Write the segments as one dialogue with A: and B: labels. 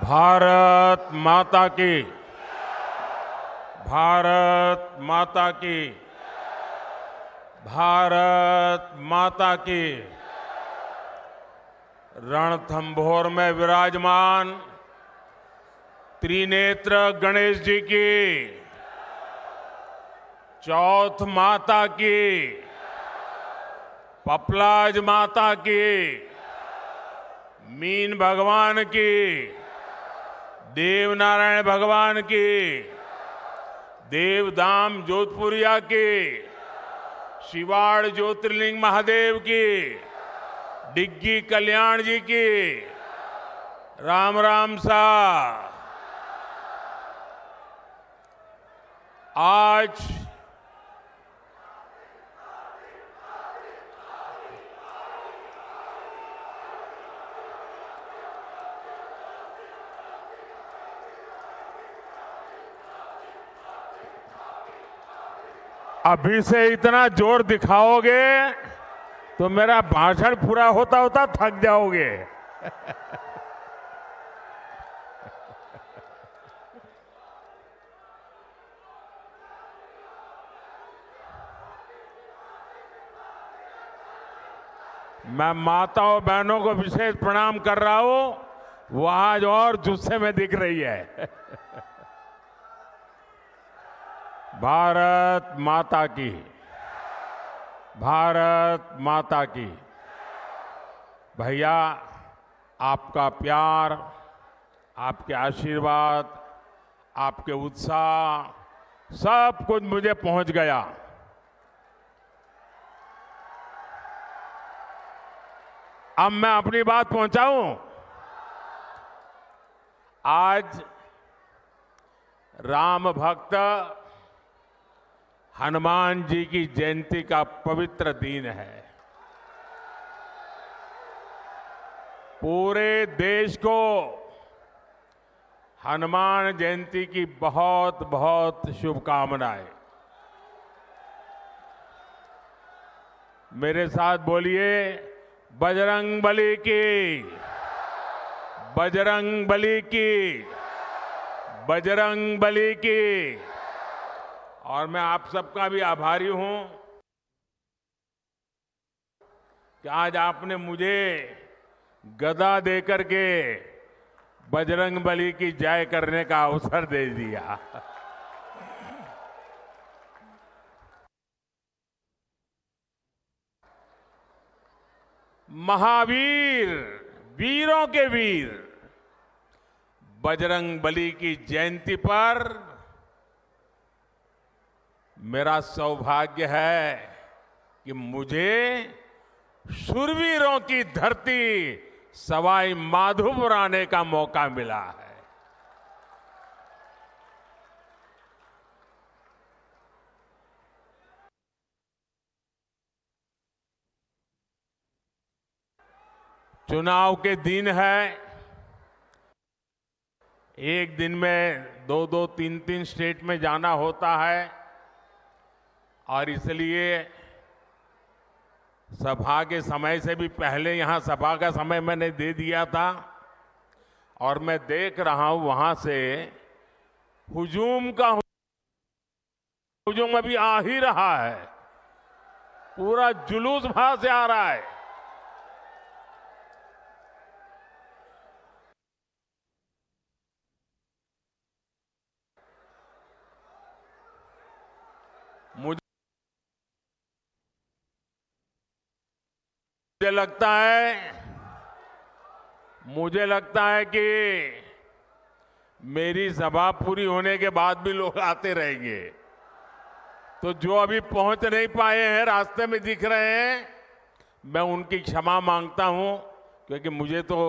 A: भारत माता की, भारत माता की, भारत माता की। रणथंभौर में विराजमान त्रिनेत्र गणेश जी की, चौथ माता की, पपलाज माता की, मीन भगवान की, देवनारायण भगवान की, देवधाम जोधपुरिया की, शिवाड़ ज्योतिर्लिंग महादेव की, डिग्गी कल्याण जी की, राम राम सा। आज अभी से इतना जोर दिखाओगे तो मेरा भाषण पूरा होता होता थक जाओगे। मैं माताओं बहनों को विशेष प्रणाम कर रहा हूं, वो आज और जुस्से में दिख रही है। भारत माता की, भारत माता की। भैया, आपका प्यार, आपके आशीर्वाद, आपके उत्साह, सब कुछ मुझे पहुंच गया। अब मैं अपनी बात पहुंचाऊं। आज राम भक्त हनुमान जी की जयंती का पवित्र दिन है। पूरे देश को हनुमान जयंती की बहुत बहुत शुभकामनाएं। मेरे साथ बोलिए, बजरंग बली की, बजरंग बली की, बजरंग बली की। और मैं आप सबका भी आभारी हूं कि आज आपने मुझे गदा देकर के बजरंग बली की जय करने का अवसर दे दिया। महावीर, वीरों के वीर बजरंग बली की जयंती पर मेरा सौभाग्य है कि मुझे शूरवीरों की धरती सवाई माधोपुर आने का मौका मिला है। चुनाव के दिन है, एक दिन में दो दो तीन तीन स्टेट में जाना होता है और इसलिए सभा के समय से भी पहले यहां सभा का समय मैंने दे दिया था और मैं देख रहा हूं वहां से हुजूम का हुजूम अभी आ ही रहा है। पूरा जुलूस वहां से आ रहा है। मुझे लगता है कि मेरी सभा पूरी होने के बाद भी लोग आते रहेंगे। तो जो अभी पहुंच नहीं पाए हैं, रास्ते में दिख रहे हैं, मैं उनकी क्षमा मांगता हूं, क्योंकि मुझे तो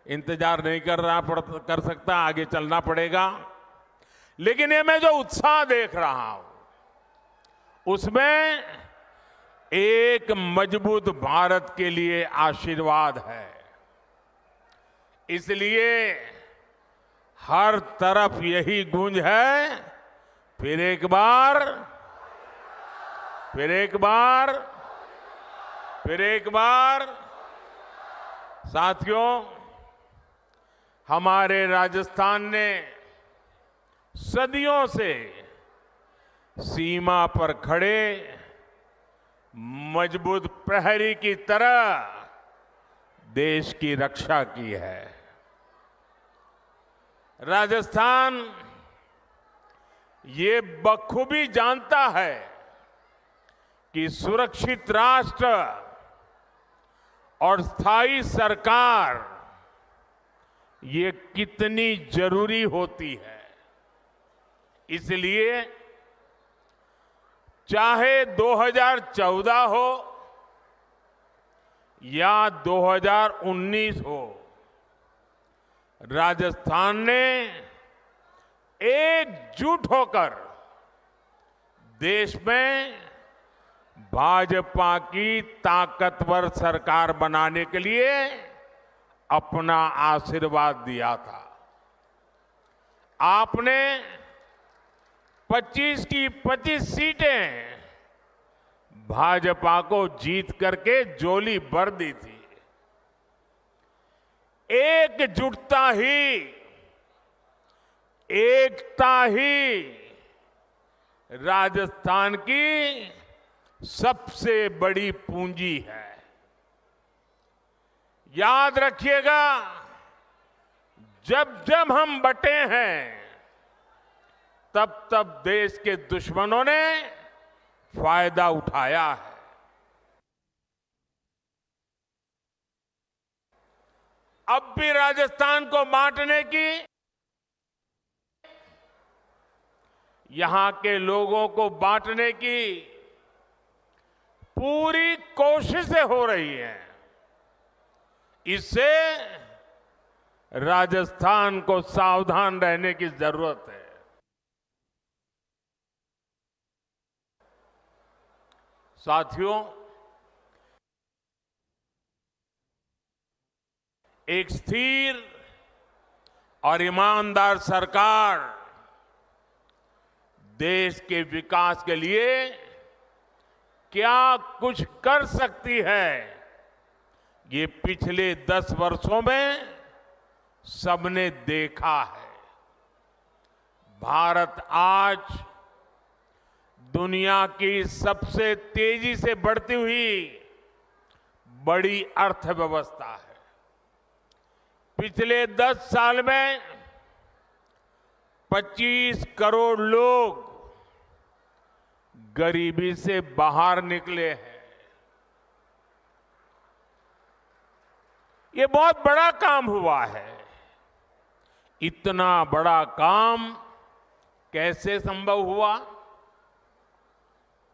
A: इंतजार नहीं कर सकता, आगे चलना पड़ेगा। लेकिन ये मैं जो उत्साह देख रहा हूं उसमें एक मजबूत भारत के लिए आशीर्वाद है। इसलिए हर तरफ यही गूंज है, फिर एक बार, फिर एक बार, फिर एक बार। साथियों, हमारे राजस्थान ने सदियों से सीमा पर खड़े मजबूत प्रहरी की तरह देश की रक्षा की है। राजस्थान ये बखूबी जानता है कि सुरक्षित राष्ट्र और स्थायी सरकार ये कितनी जरूरी होती है। इसलिए चाहे 2014 हो या 2019 हो, राजस्थान ने एकजुट होकर देश में भाजपा की ताकतवर सरकार बनाने के लिए अपना आशीर्वाद दिया था। आपने 25 की 25 सीटें भाजपा को जीत करके झोली भर दी थी। एकजुटता ही, एकता ही राजस्थान की सबसे बड़ी पूंजी है। याद रखिएगा, जब जब हम बंटे हैं तब तब देश के दुश्मनों ने फायदा उठाया है। अब भी राजस्थान को बांटने की, यहां के लोगों को बांटने की पूरी कोशिशें हो रही हैं। इससे राजस्थान को सावधान रहने की जरूरत है। साथियों, एक स्थिर और ईमानदार सरकार देश के विकास के लिए क्या कुछ कर सकती है, ये पिछले 10 वर्षों में सबने देखा है। भारत आज दुनिया की सबसे तेजी से बढ़ती हुई बड़ी अर्थव्यवस्था है। पिछले 10 साल में 25 करोड़ लोग गरीबी से बाहर निकले हैं। ये बहुत बड़ा काम हुआ है। इतना बड़ा काम कैसे संभव हुआ?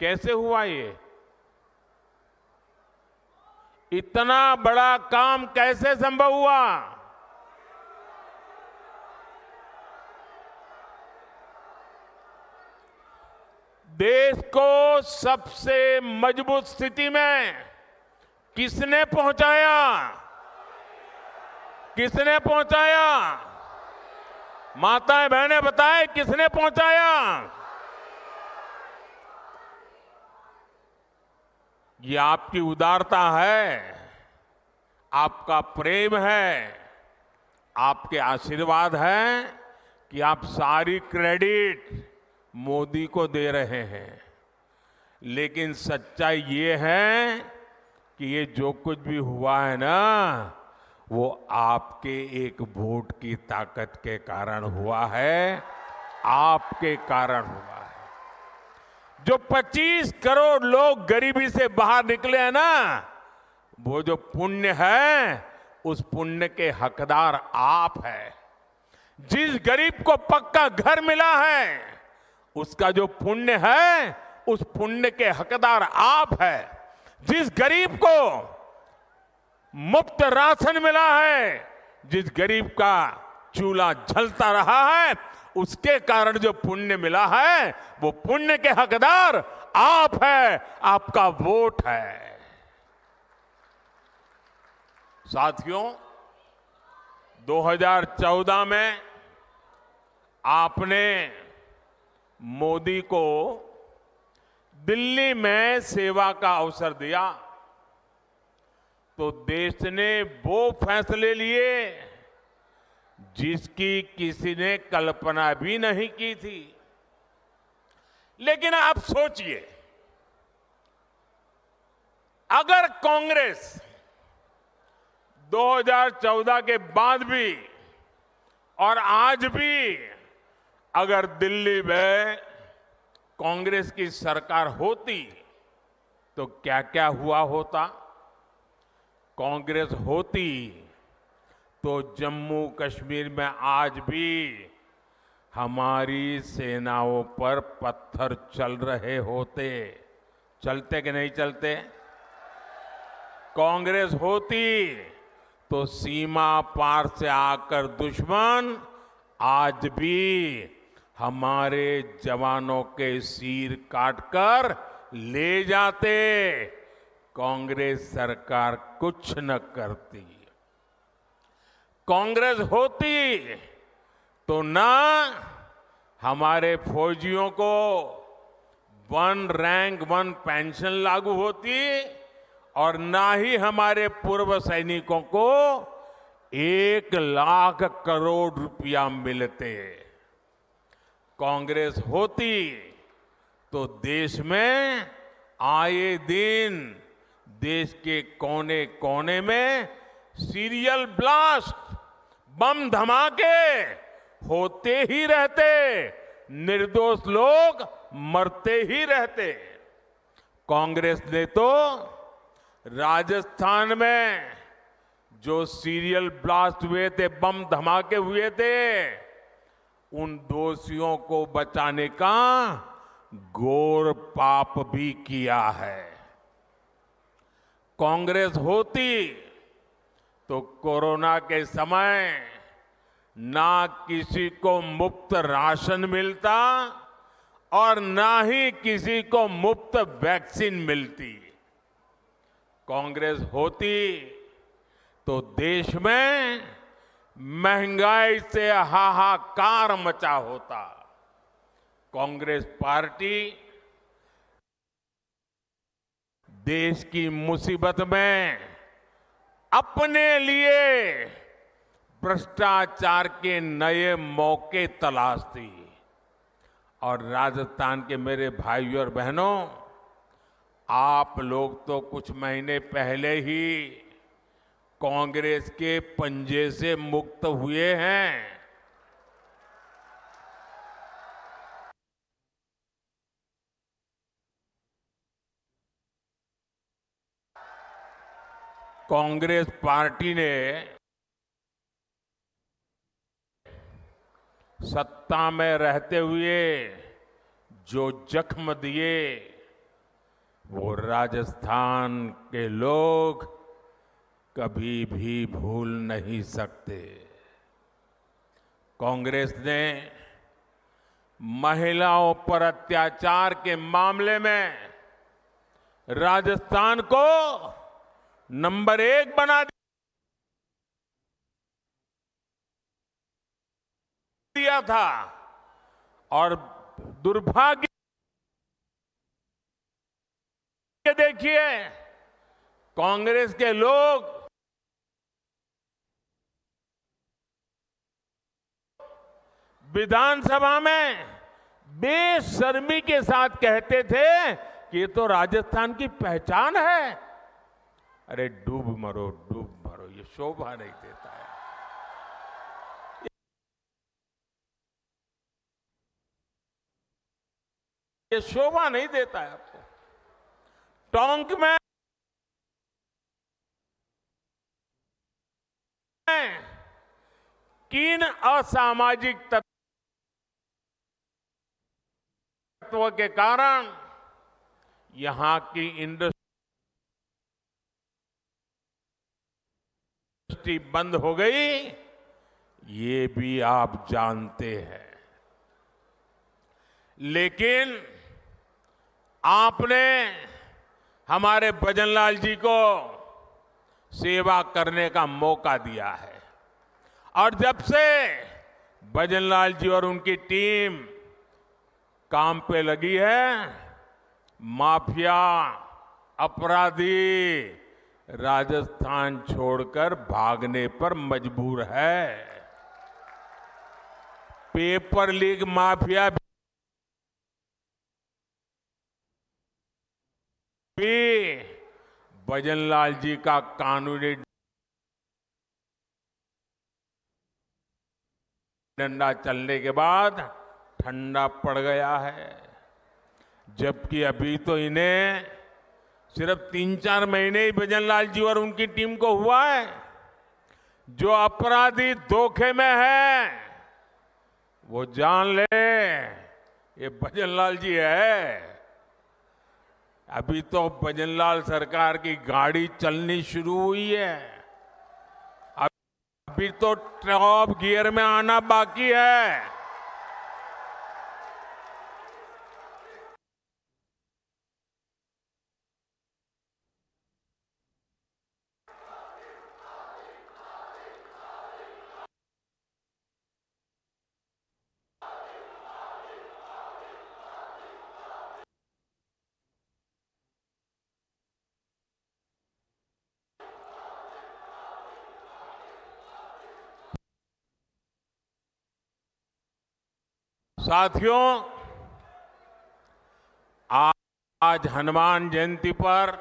A: कैसे हुआ ये? इतना बड़ा काम कैसे संभव हुआ? देश को सबसे मजबूत स्थिति में किसने पहुंचाया? किसने पहुंचाया? माताएं बहनें बताएं, किसने पहुंचाया? ये आपकी उदारता है, आपका प्रेम है, आपके आशीर्वाद है कि आप सारी क्रेडिट मोदी को दे रहे हैं। लेकिन सच्चाई ये है कि ये जो कुछ भी हुआ है ना, वो आपके एक वोट की ताकत के कारण हुआ है, आपके कारण हुआ है। जो 25 करोड़ लोग गरीबी से बाहर निकले हैं ना, वो जो पुण्य है, उस पुण्य के हकदार आप हैं। जिस गरीब को पक्का घर मिला है, उसका जो पुण्य है, उस पुण्य के हकदार आप हैं। जिस गरीब को मुफ्त राशन मिला है, जिस गरीब का चूल्हा जलता रहा है, उसके कारण जो पुण्य मिला है, वो पुण्य के हकदार आप हैं, आपका वोट है। साथियों, 2014 में आपने मोदी को दिल्ली में सेवा का अवसर दिया, तो देश ने वो फैसले लिए जिसकी किसी ने कल्पना भी नहीं की थी। लेकिन आप सोचिए, अगर कांग्रेस 2014 के बाद भी और आज भी अगर दिल्ली में कांग्रेस की सरकार होती तो क्या क्या हुआ होता। कांग्रेस होती तो जम्मू कश्मीर में आज भी हमारी सेनाओं पर पत्थर चल रहे होते। चलते कि नहीं चलते? कांग्रेस होती तो सीमा पार से आकर दुश्मन आज भी हमारे जवानों के सिर काटकर ले जाते। कांग्रेस सरकार कुछ न करती। कांग्रेस होती तो ना हमारे फौजियों को 1 रैंक 1 पेंशन लागू होती और ना ही हमारे पूर्व सैनिकों को 1 लाख करोड़ रुपया मिलते। कांग्रेस होती तो देश में आए दिन देश के कोने कोने में सीरियल ब्लास्ट, बम धमाके होते ही रहते, निर्दोष लोग मरते ही रहते। कांग्रेस ने तो राजस्थान में जो सीरियल ब्लास्ट हुए थे, बम धमाके हुए थे, उन दोषियों को बचाने का घोर पाप भी किया है। कांग्रेस होती तो कोरोना के समय ना किसी को मुफ्त राशन मिलता और ना ही किसी को मुफ्त वैक्सीन मिलती। कांग्रेस होती तो देश में महंगाई से हाहाकार मचा होता। कांग्रेस पार्टी देश की मुसीबत में अपने लिए भ्रष्टाचार के नए मौके तलाशती। और राजस्थान के मेरे भाइयों और बहनों, आप लोग तो कुछ महीने पहले ही कांग्रेस के पंजे से मुक्त हुए हैं। कांग्रेस पार्टी ने सत्ता में रहते हुए जो जख्म दिए वो राजस्थान के लोग कभी भी भूल नहीं सकते। कांग्रेस ने महिलाओं पर अत्याचार के मामले में राजस्थान को नंबर 1 बना दिया था। और दुर्भाग्य देखिए, कांग्रेस के लोग विधानसभा में बेशर्मी के साथ कहते थे कि ये तो राजस्थान की पहचान है। अरे डूब मरो, ये शोभा नहीं देता है। ये शोभा नहीं देता है आपको। टोंक में किन असामाजिक तत्व के कारण यहां की इंडस्ट्री बंद हो गई, ये भी आप जानते हैं। लेकिन आपने हमारे भजनलाल जी को सेवा करने का मौका दिया है। और जब से भजनलाल जी और उनकी टीम काम पे लगी है, माफिया, अपराधी राजस्थान छोड़कर भागने पर मजबूर है। पेपर लीक माफिया भी भजनलाल जी का कानूनी डंडा चलने के बाद ठंडा पड़ गया है। जबकि अभी तो इन्हें सिर्फ 3-4 महीने ही भजनलाल जी और उनकी टीम को हुआ है। जो अपराधी धोखे में है वो जान ले ये भजनलाल जी है। अभी तो भजनलाल सरकार की गाड़ी चलनी शुरू हुई है, अभी तो टॉप गियर में आना बाकी है। साथियों, आज हनुमान जयंती पर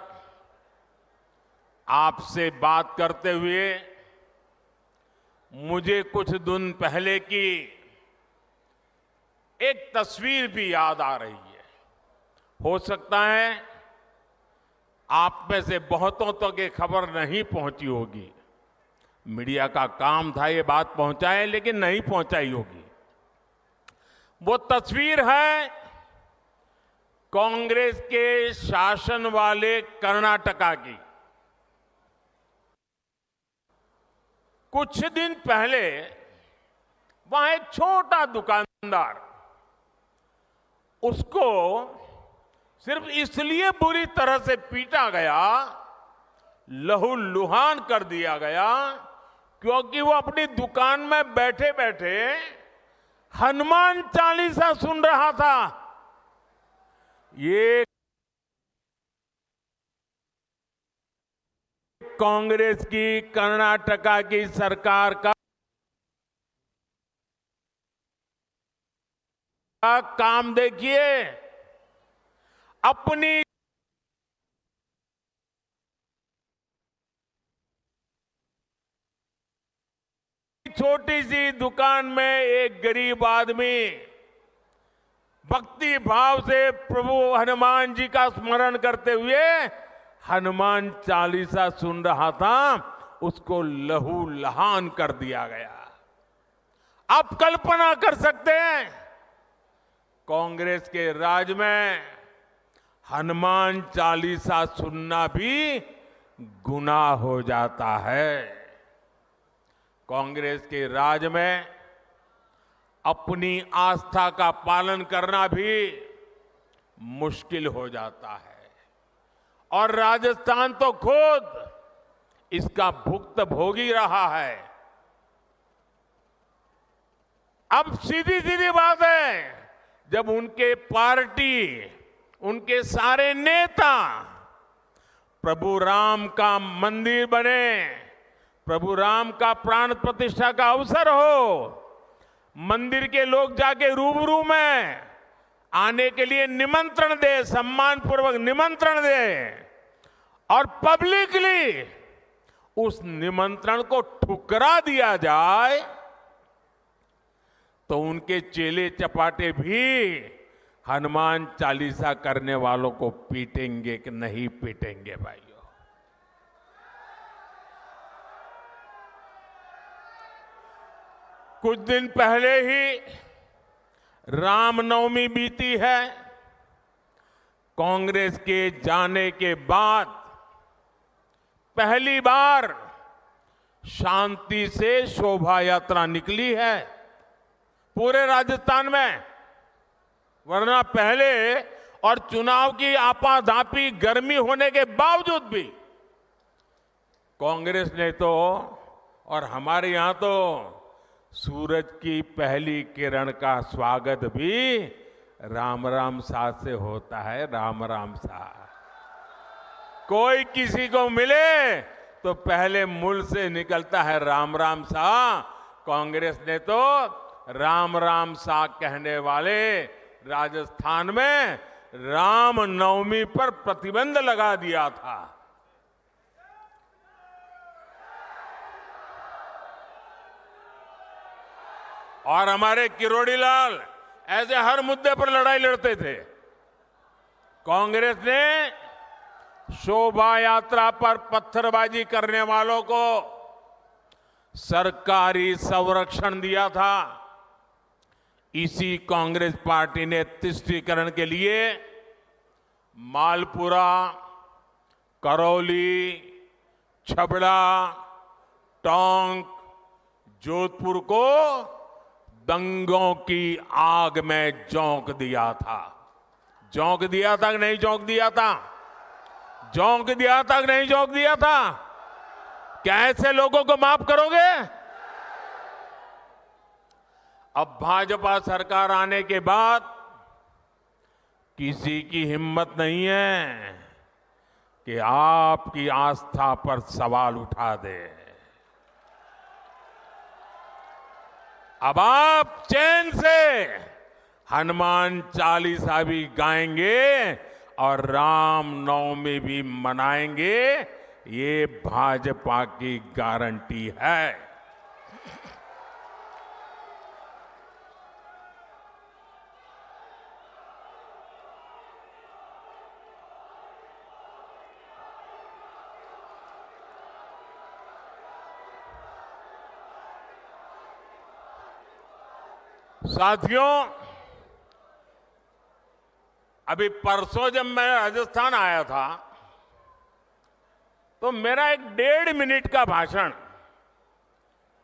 A: आपसे बात करते हुए मुझे कुछ दिन पहले की एक तस्वीर भी याद आ रही है। हो सकता है आप में से बहुतों तक ये खबर नहीं पहुंची होगी। मीडिया का काम था ये बात पहुंचाए, लेकिन नहीं पहुंचाई होगी। वो तस्वीर है कांग्रेस के शासन वाले कर्नाटका की। कुछ दिन पहले वहां एक छोटा दुकानदार, उसको सिर्फ इसलिए बुरी तरह से पीटा गया, लहूलुहान कर दिया गया, क्योंकि वो अपनी दुकान में बैठे बैठे हनुमान चालीसा सुन रहा था। ये कांग्रेस की कर्नाटका की सरकार का काम देखिए। अपनी छोटी सी दुकान में एक गरीब आदमी भक्ति भाव से प्रभु हनुमान जी का स्मरण करते हुए हनुमान चालीसा सुन रहा था, उसको लहूलुहान कर दिया गया। आप कल्पना कर सकते हैं, कांग्रेस के राज में हनुमान चालीसा सुनना भी गुनाह हो जाता है। कांग्रेस के राज में अपनी आस्था का पालन करना भी मुश्किल हो जाता है, और राजस्थान तो खुद इसका भुक्तभोगी रहा है। अब सीधी सीधी बात है, जब उनके पार्टी, उनके सारे नेता प्रभु राम का मंदिर बने, प्रभु राम का प्राण प्रतिष्ठा का अवसर हो, मंदिर के लोग जाके रूबरू में आने के लिए निमंत्रण दे, सम्मानपूर्वक निमंत्रण दे, और पब्लिकली उस निमंत्रण को ठुकरा दिया जाए, तो उनके चेले चपाटे भी हनुमान चालीसा करने वालों को पीटेंगे कि नहीं पीटेंगे भाइयों? कुछ दिन पहले ही रामनवमी बीती है। कांग्रेस के जाने के बाद पहली बार शांति से शोभा यात्रा निकली है पूरे राजस्थान में, वरना पहले और चुनाव की आपाधापी गर्मी होने के बावजूद भी कांग्रेस ने तो, और हमारे यहां तो सूरज की पहली किरण का स्वागत भी राम राम सा से होता है। राम राम सा, कोई किसी को मिले तो पहले मुंह से निकलता है राम राम सा। कांग्रेस ने तो राम राम साग कहने वाले राजस्थान में राम नवमी पर प्रतिबंध लगा दिया था। और हमारे किरोड़ी लाल ऐसे हर मुद्दे पर लड़ाई लड़ते थे। कांग्रेस ने शोभा यात्रा पर पत्थरबाजी करने वालों को सरकारी संरक्षण दिया था। इसी कांग्रेस पार्टी ने तुष्टीकरण के लिए मालपुरा, करौली, छबड़ा, टोंक, जोधपुर को दंगों की आग में झोंक दिया था। झोंक दिया था कि नहीं झोंक दिया था? झोंक दिया था कि नहीं झोंक दिया था? क्या ऐसे लोगों को माफ करोगे? अब भाजपा सरकार आने के बाद किसी की हिम्मत नहीं है कि आपकी आस्था पर सवाल उठा दे। अब आप चैन से हनुमान चालीसा भी गाएंगे और राम नवमी भी मनाएंगे, ये भाजपा की गारंटी है। साथियों, अभी परसों जब मैं राजस्थान आया था तो मेरा एक 1.5 मिनट का भाषण,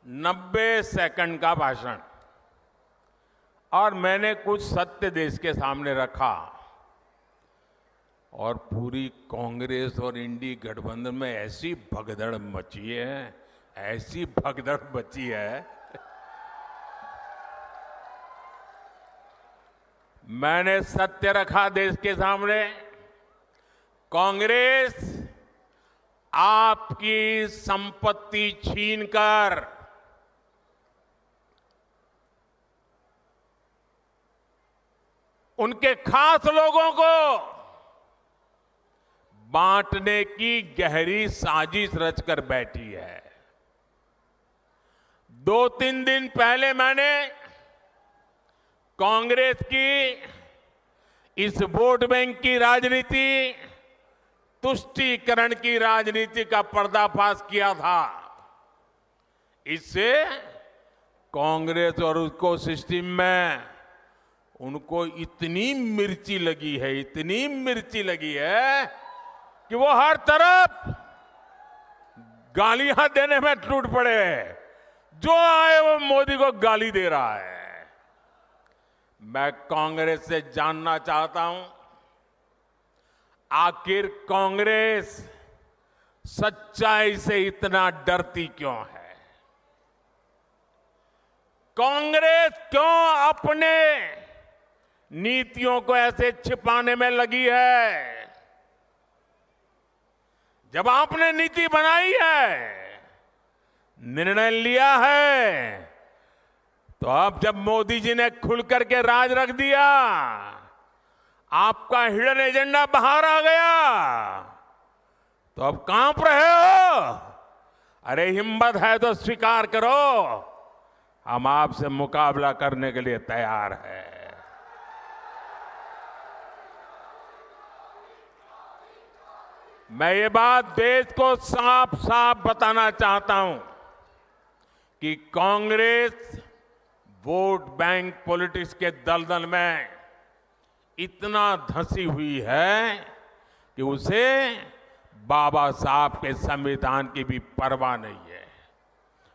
A: 90 सेकंड का भाषण, और मैंने कुछ सत्य देश के सामने रखा। और पूरी कांग्रेस और इंडी गठबंधन में ऐसी भगदड़ मची है, ऐसी भगदड़ मची है। मैंने सत्य रखा देश के सामने। कांग्रेस आपकी संपत्ति छीनकर उनके खास लोगों को बांटने की गहरी साजिश रचकर बैठी है। 2-3 दिन पहले मैंने कांग्रेस की इस वोट बैंक की राजनीति, तुष्टीकरण की राजनीति का पर्दाफाश किया था। इससे कांग्रेस और उसको सिस्टम में उनको इतनी मिर्ची लगी है, इतनी मिर्ची लगी है कि वो हर तरफ गालियां देने में टूट पड़े। जो आए वो मोदी को गाली दे रहा है। मैं कांग्रेस से जानना चाहता हूं, आखिर कांग्रेस सच्चाई से इतना डरती क्यों है? कांग्रेस क्यों अपने नीतियों को ऐसे छिपाने में लगी है? जब आपने नीति बनाई है, निर्णय लिया है, तो अब जब मोदी जी ने खुल करके राज रख दिया, आपका हिडन एजेंडा बाहर आ गया, तो अब कांप रहे हो? अरे हिम्मत है तो स्वीकार करो, हम आपसे मुकाबला करने के लिए तैयार हैं। मैं ये बात देश को साफ साफ बताना चाहता हूं कि कांग्रेस वोट बैंक पॉलिटिक्स के दलदल में इतना धंसी हुई है कि उसे बाबा साहब के संविधान की भी परवाह नहीं है।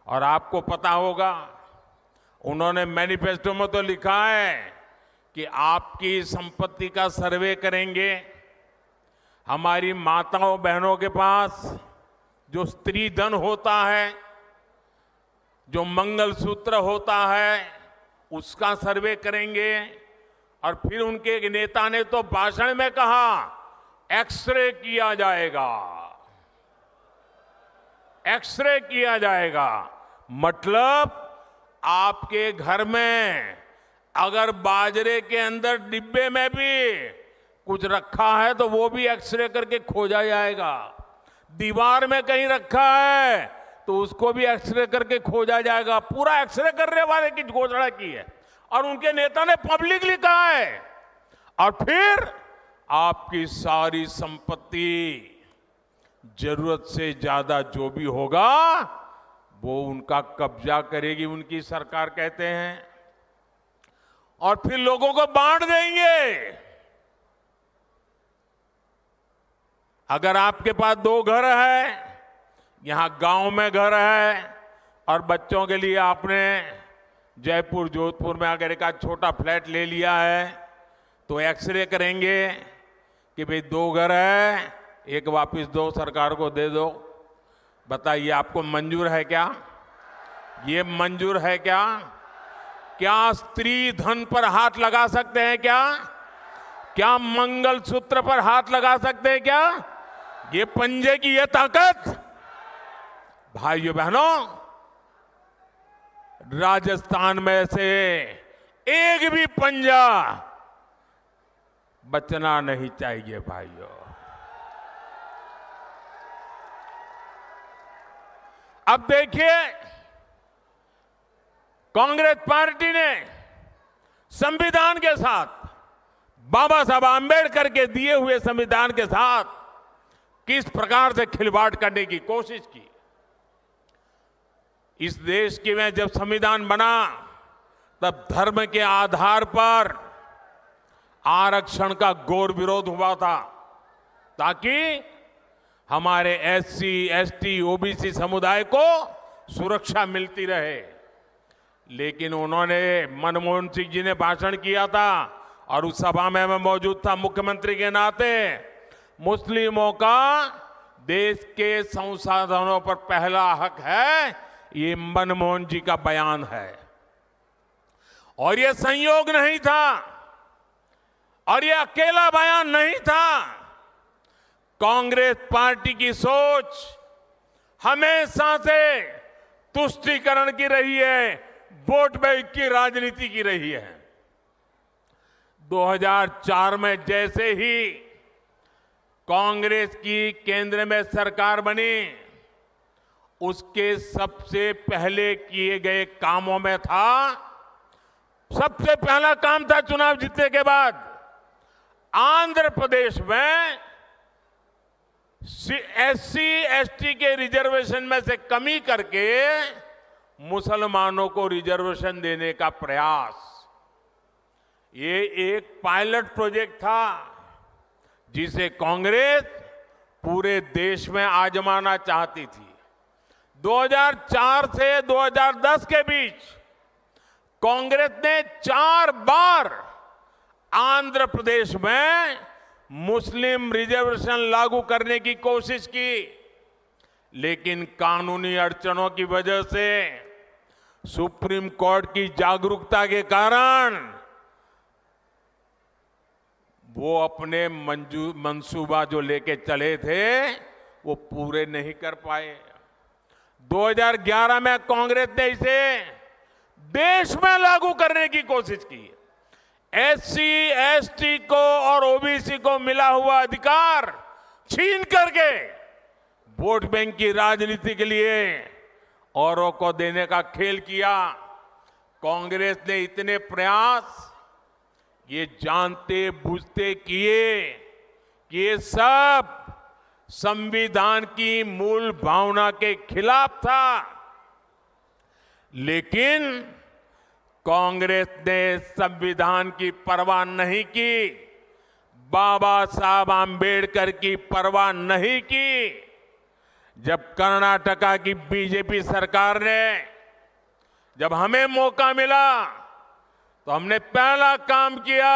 A: और आपको पता होगा, उन्होंने मैनिफेस्टो में तो लिखा है कि आपकी संपत्ति का सर्वे करेंगे। हमारी माताओं बहनों के पास जो स्त्री धन होता है, जो मंगलसूत्र होता है, उसका सर्वे करेंगे। और फिर उनके एक नेता ने तो भाषण में कहा, एक्सरे किया जाएगा, एक्सरे किया जाएगा। मतलब आपके घर में अगर बाजरे के अंदर डिब्बे में भी कुछ रखा है तो वो भी एक्सरे करके खोजा जाएगा। दीवार में कहीं रखा है तो उसको भी एक्सरे करके खोजा जाएगा। पूरा एक्सरे करने वाले की घोषणा की है और उनके नेता ने पब्लिकली कहा है। और फिर आपकी सारी संपत्ति, जरूरत से ज्यादा जो भी होगा वो उनका कब्जा करेगी उनकी सरकार, कहते हैं, और फिर लोगों को बांट देंगे। अगर आपके पास 2 घर है, यहां गांव में घर है और बच्चों के लिए आपने जयपुर जोधपुर में अगर एक छोटा फ्लैट ले लिया है तो एक्सरे करेंगे कि भाई 2 घर है, एक वापस दो, सरकार को दे दो। बताइए आपको मंजूर है क्या? ये मंजूर है क्या? क्या स्त्री धन पर हाथ लगा सकते हैं क्या? क्या मंगलसूत्र पर हाथ लगा सकते हैं क्या? ये पंजे की ये ताकत, भाइयों बहनों, राजस्थान में से एक भी पंजा बचना नहीं चाहिए भाइयों। अब देखिए, कांग्रेस पार्टी ने संविधान के साथ, बाबा साहब आंबेडकर के दिए हुए संविधान के साथ किस प्रकार से खिलवाड़ करने की कोशिश की। इस देश के में जब संविधान बना तब धर्म के आधार पर आरक्षण का घोर विरोध हुआ था ताकि हमारे एससी, एसटी, ओबीसी समुदाय को सुरक्षा मिलती रहे। लेकिन उन्होंने, मनमोहन सिंह जी ने भाषण किया था और उस सभा में मैं मौजूद था मुख्यमंत्री के नाते, मुस्लिमों का देश के संसाधनों पर पहला हक है, ये मनमोहन जी का बयान है। और ये संयोग नहीं था और ये अकेला बयान नहीं था। कांग्रेस पार्टी की सोच हमेशा से तुष्टीकरण की रही है, वोट बैंक की राजनीति की रही है। 2004 में जैसे ही कांग्रेस की केंद्र में सरकार बनी, उसके सबसे पहले किए गए कामों में था, सबसे पहला काम था चुनाव जीतने के बाद आंध्र प्रदेश में एससी, एसटी के रिजर्वेशन में से कमी करके मुसलमानों को रिजर्वेशन देने का प्रयास। ये एक पायलट प्रोजेक्ट था जिसे कांग्रेस पूरे देश में आजमाना चाहती थी। 2004 से 2010 के बीच कांग्रेस ने 4 बार आंध्र प्रदेश में मुस्लिम रिजर्वेशन लागू करने की कोशिश की, लेकिन कानूनी अड़चनों की वजह से, सुप्रीम कोर्ट की जागरूकता के कारण वो अपने मंसूबा जो लेके चले थे वो पूरे नहीं कर पाए। 2011 में कांग्रेस ने इसे देश में लागू करने की कोशिश की। एससी, एसटी को और ओबीसी को मिला हुआ अधिकार छीन करके वोट बैंक की राजनीति के लिए औरों को देने का खेल किया। कांग्रेस ने इतने प्रयास ये जानते बूझते किए कि ये सब संविधान की मूल भावना के खिलाफ था, लेकिन कांग्रेस ने संविधान की परवाह नहीं की, बाबा साहब आंबेडकर की परवाह नहीं की। जब कर्नाटका की बीजेपी सरकार ने, जब हमें मौका मिला तो हमने पहला काम किया,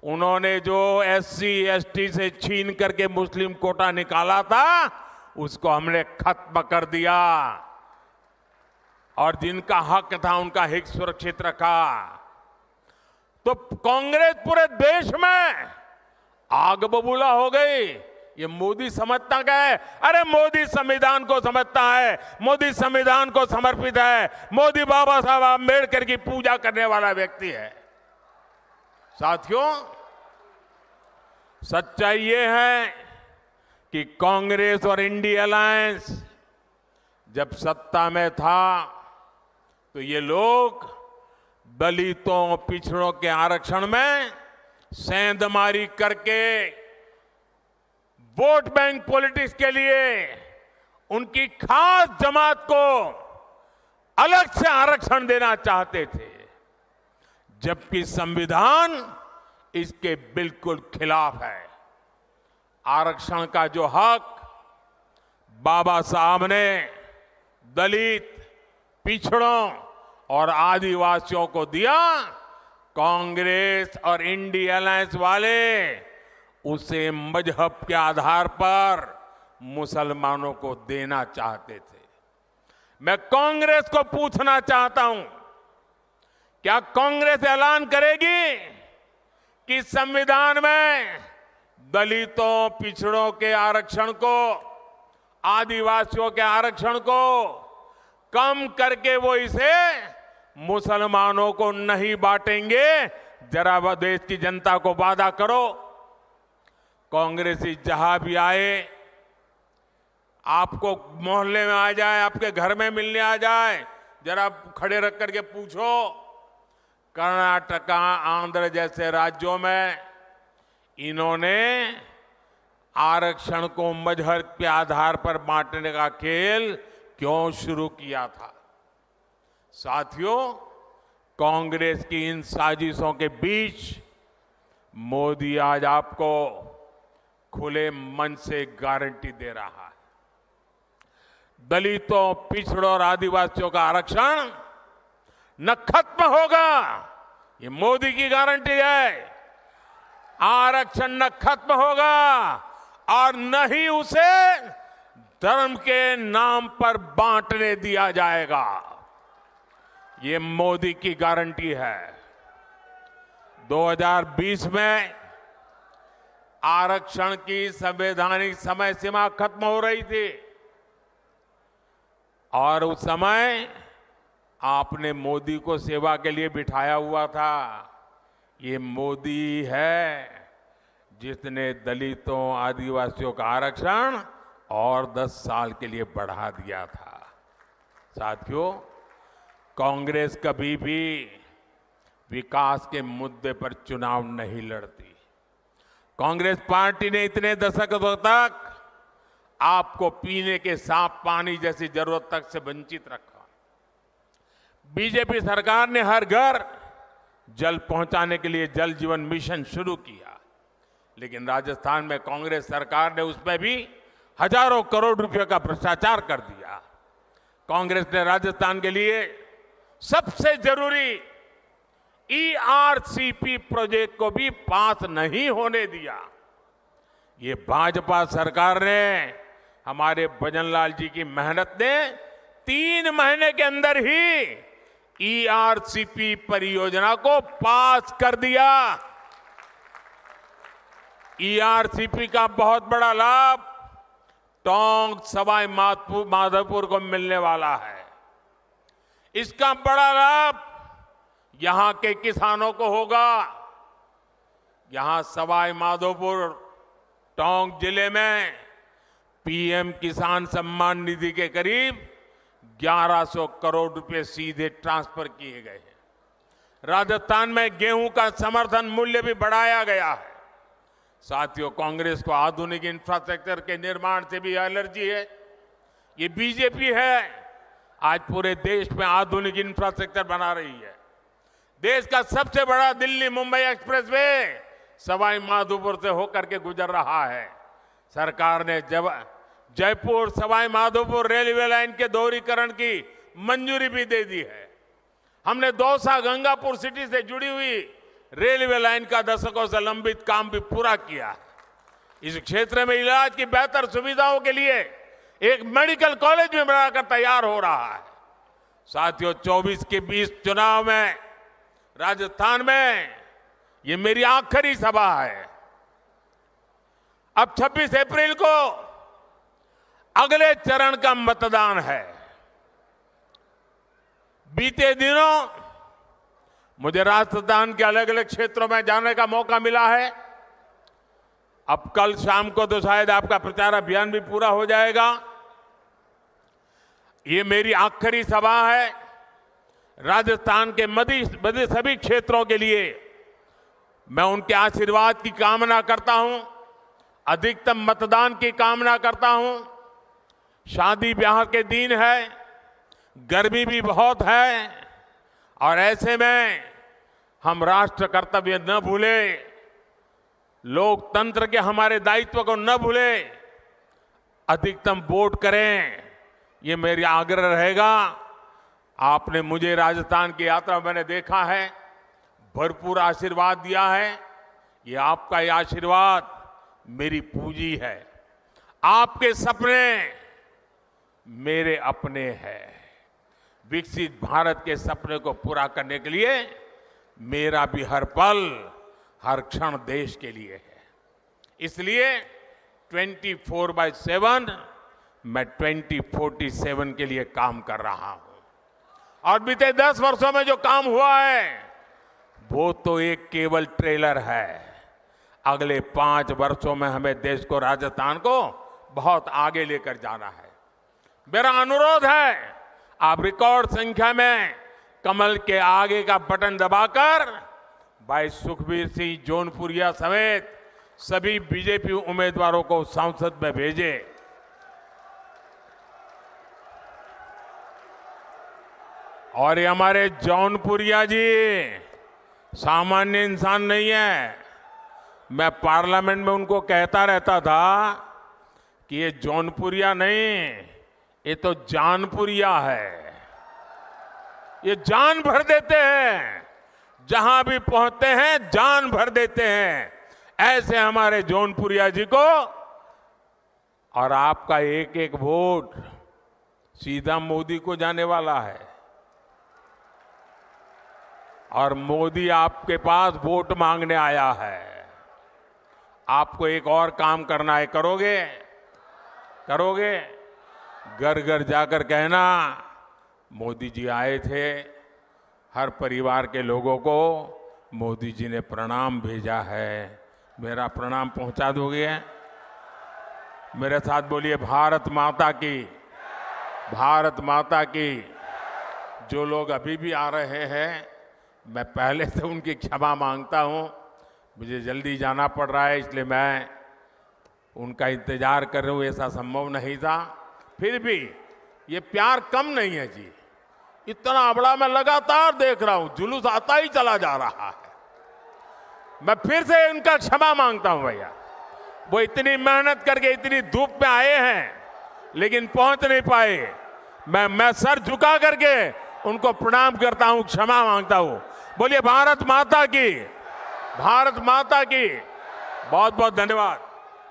A: उन्होंने जो एससी, एसटी से छीन करके मुस्लिम कोटा निकाला था उसको हमने खत्म कर दिया और जिनका हक था उनका हित सुरक्षित रखा। तो कांग्रेस पूरे देश में आग बबूला हो गई, ये मोदी समझता क्या है? अरे मोदी संविधान को समझता है, मोदी संविधान को समर्पित है, मोदी बाबा साहब आंबेडकर की पूजा करने वाला व्यक्ति है। साथियों, सच्चाई ये है कि कांग्रेस और इंडिया अलायंस जब सत्ता में था तो ये लोग दलितों, पिछड़ों के आरक्षण में सेंधमारी करके वोट बैंक पॉलिटिक्स के लिए उनकी खास जमात को अलग से आरक्षण देना चाहते थे, जबकि संविधान इसके बिल्कुल खिलाफ है। आरक्षण का जो हक बाबा साहब ने दलित, पिछड़ों और आदिवासियों को दिया, कांग्रेस और इंडिया अलायंस वाले उसे मजहब के आधार पर मुसलमानों को देना चाहते थे। मैं कांग्रेस को पूछना चाहता हूं, क्या कांग्रेस ऐलान करेगी कि संविधान में दलितों, पिछड़ों के आरक्षण को, आदिवासियों के आरक्षण को कम करके वो इसे मुसलमानों को नहीं बांटेंगे? जरा देश की जनता को वादा करो। कांग्रेसी जहां भी आए, आपको मोहल्ले में आ जाए, आपके घर में मिलने आ जाए, जरा खड़े रख करके पूछो, कर्नाटका, आंध्र जैसे राज्यों में इन्होंने आरक्षण को मजहब के आधार पर बांटने का खेल क्यों शुरू किया था? साथियों, कांग्रेस की इन साजिशों के बीच मोदी आज आपको खुले मन से गारंटी दे रहा है, दलितों, पिछड़ों और आदिवासियों का आरक्षण न खत्म होगा। ये मोदी की गारंटी है। आरक्षण न खत्म होगा और न ही उसे धर्म के नाम पर बांटने दिया जाएगा। ये मोदी की गारंटी है। 2020 में आरक्षण की संवैधानिक समय सीमा खत्म हो रही थी और उस समय आपने मोदी को सेवा के लिए बिठाया हुआ था। ये मोदी है जिसने दलितों, आदिवासियों का आरक्षण और 10 साल के लिए बढ़ा दिया था। साथियों, कांग्रेस कभी भी विकास के मुद्दे पर चुनाव नहीं लड़ती। कांग्रेस पार्टी ने इतने दशकों तक आपको पीने के साफ पानी जैसी जरूरत तक से वंचित रखा। बीजेपी सरकार ने हर घर जल पहुंचाने के लिए जल जीवन मिशन शुरू किया, लेकिन राजस्थान में कांग्रेस सरकार ने उसमें भी हजारों करोड़ रुपए का भ्रष्टाचार कर दिया। कांग्रेस ने राजस्थान के लिए सबसे जरूरी ERCP प्रोजेक्ट को भी पास नहीं होने दिया। ये भाजपा सरकार ने, हमारे भजनलाल जी की मेहनत ने 3 महीने के अंदर ही ERCP परियोजना को पास कर दिया। ERCP का बहुत बड़ा लाभ टोंक, सवाई माधोपुर को मिलने वाला है। इसका बड़ा लाभ यहां के किसानों को होगा। यहां सवाई माधोपुर, टोंक जिले में PM किसान सम्मान निधि के करीब 1100 करोड़ रुपए सीधे ट्रांसफर किए गए हैं। राजस्थान में गेहूं का समर्थन मूल्य भी बढ़ाया गया है। साथियों, कांग्रेस को आधुनिक इंफ्रास्ट्रक्चर के निर्माण से भी एलर्जी है। ये बीजेपी है आज पूरे देश में आधुनिक इंफ्रास्ट्रक्चर बना रही है। देश का सबसे बड़ा दिल्ली मुंबई एक्सप्रेसवे सवाई माधोपुर से होकर के गुजर रहा है। सरकार ने जयपुर सवाई माधोपुर रेलवे लाइन के दोहरीकरण की मंजूरी भी दे दी है। हमने दौसा गंगापुर सिटी से जुड़ी हुई रेलवे लाइन का दशकों से लंबित काम भी पूरा किया। इस क्षेत्र में इलाज की बेहतर सुविधाओं के लिए एक मेडिकल कॉलेज भी बनाकर तैयार हो रहा है। साथियों, 24 के 20 चुनाव में राजस्थान में ये मेरी आखिरी सभा है। अब 26 अप्रैल को अगले चरण का मतदान है। बीते दिनों मुझे राजस्थान के अलग अलग क्षेत्रों में जाने का मौका मिला है। अब कल शाम को तो शायद आपका प्रचार अभियान भी पूरा हो जाएगा। ये मेरी आखिरी सभा है। राजस्थान के मध्य सभी क्षेत्रों के लिए मैं उनके आशीर्वाद की कामना करता हूं, अधिकतम मतदान की कामना करता हूं। शादी ब्याह के दिन है, गर्मी भी बहुत है और ऐसे में हम राष्ट्र कर्तव्य न भूलें, लोकतंत्र के हमारे दायित्व को न भूलें, अधिकतम वोट करें, ये मेरी आग्रह रहेगा। आपने मुझे राजस्थान की यात्रा में मैंने देखा है, भरपूर आशीर्वाद दिया है। ये आपका ये आशीर्वाद मेरी पूंजी है। आपके सपने मेरे अपने हैं। विकसित भारत के सपने को पूरा करने के लिए मेरा भी हर पल, हर क्षण देश के लिए है। इसलिए 24/7 मैं 2047 के लिए काम कर रहा हूं। और बीते 10 वर्षों में जो काम हुआ है वो तो एक केवल ट्रेलर है। अगले 5 वर्षों में हमें देश को, राजस्थान को बहुत आगे लेकर जाना है। मेरा अनुरोध है, आप रिकॉर्ड संख्या में कमल के आगे का बटन दबाकर भाई सुखबीर सिंह जौनपुरिया समेत सभी बीजेपी उम्मीदवारों को संसद में भेजें। और ये हमारे जौनपुरिया जी सामान्य इंसान नहीं है। मैं पार्लियामेंट में उनको कहता रहता था कि ये जौनपुरिया नहीं, ये तो जानपुरिया है। ये जान भर देते हैं, जहां भी पहुंचते हैं जान भर देते हैं। ऐसे हमारे जौनपुरिया जी को, और आपका एक एक वोट सीधा मोदी को जाने वाला है। और मोदी आपके पास वोट मांगने आया है। आपको एक और काम करना है, करोगे? करोगे? घर घर जाकर कहना, मोदी जी आए थे, हर परिवार के लोगों को मोदी जी ने प्रणाम भेजा है, मेरा प्रणाम पहुंचा दोगे? मेरे साथ बोलिए, भारत माता की, भारत माता की। जो लोग अभी भी आ रहे हैं, मैं पहले से उनकी क्षमा मांगता हूं। मुझे जल्दी जाना पड़ रहा है, इसलिए मैं उनका इंतजार कर रहा हूं। ऐसा संभव नहीं था। फिर भी ये प्यार कम नहीं है जी। इतना बड़ा मैं लगातार देख रहा हूं, जुलूस आता ही चला जा रहा है। मैं फिर से उनका क्षमा मांगता हूं भैया। वो इतनी मेहनत करके इतनी धूप में आए हैं, लेकिन पहुंच नहीं पाए। मैं सर झुका करके उनको प्रणाम करता हूं, क्षमा मांगता हूं। बोलिए भारत माता की, भारत माता की। बहुत बहुत धन्यवाद।